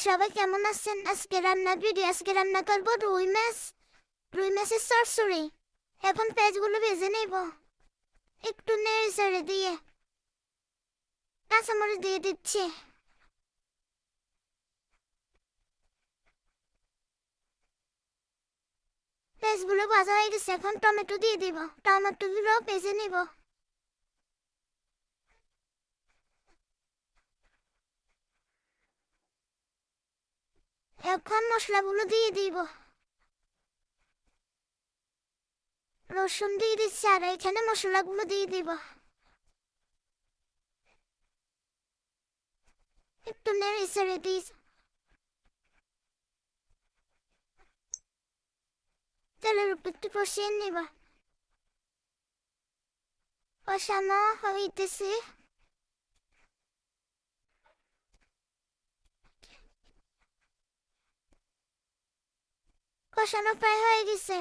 সবাই কেমন আছেন? আজকে রান্না করবো রুই মাছ। রুই মাছের চচ্চড়ি। এখন পেঁয়াজগুলো ভেজে নেব একটু নেড়ে চেড়ে দিয়ে। কাঁচামরিচ দিয়ে দিচ্ছি। পেঁয়াজগুলো ভাজা হয়ে গেছে, এখন টমেটো দিয়ে দিব। টমেটোগুলো ভেজে নেব। এখন মশলাগুলো দিয়ে দিব। রসুন দিয়ে দিচ্ছি আর এখানে মশলাগুলো দিয়ে দিব। একটু নেড়ে চেড়ে দিই। তেলের উপর একটু কষিয়ে নিব। কষানো হইতেছে। কষানো প্রায় হয়ে গেছে।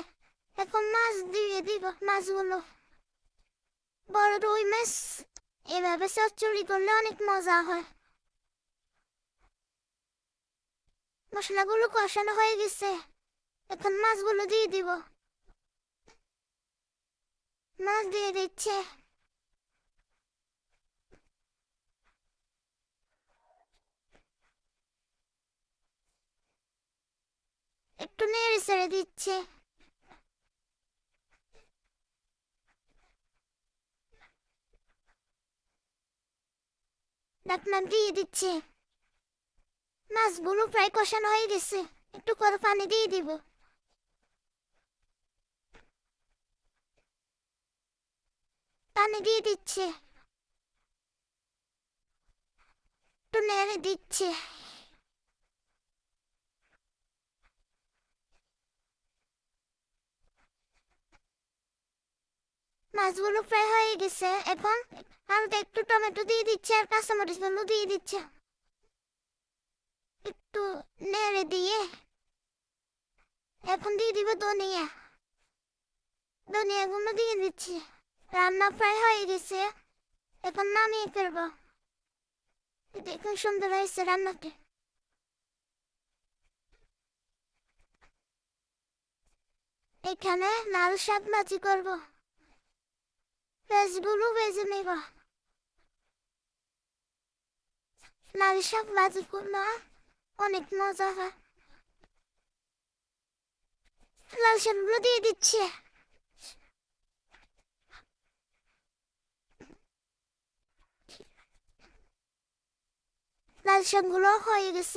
এখন মাছ দিয়ে দিব। মাছগুলো বড় রুই মাছ। এভাবে চচ্চড়ি করলে অনেক মজা হয়। মশলাগুলো কষানো হয়ে গেছে, এখন মাছগুলো দিয়ে দিব। মাছ দিয়ে দিচ্ছে। একটু নেড়ে ছেড়ে দিচ্ছে। ঢাকনা দিয়ে দিচ্ছে। মাছগুলো প্রায় কষানো হয়ে গেছে, একটু করে পানি দিয়ে দিব। পানি দিয়ে দিচ্ছে। একটু নেড়ে দিচ্ছে। মাছগুলো প্রায় হয়ে গেছে, এখন হালকা একটু টমেটো দিয়ে দিচ্ছে আর কাঁচামরিচ গুলো দিয়ে দিচ্ছে। একটু নেড়ে দিয়ে এখন দিয়ে দিব ধনিয়া। ধনিয়া গুলো দিয়ে দিচ্ছি। রান্না প্রায় হয়ে গেছে, এখন নামিয়ে ফেলবো। দেখুন সুন্দর হয়েছে রান্নাটি। এখানে লাল শাক ভাজি করব। পেঁয়াজগুলো ভেজে নেব। লাল শাক ভাজি করলে অনেক মজা হয়। লাল শাকগুলো দিয়ে দিচ্ছি। লাল শাকগুলো হয়ে গেছে।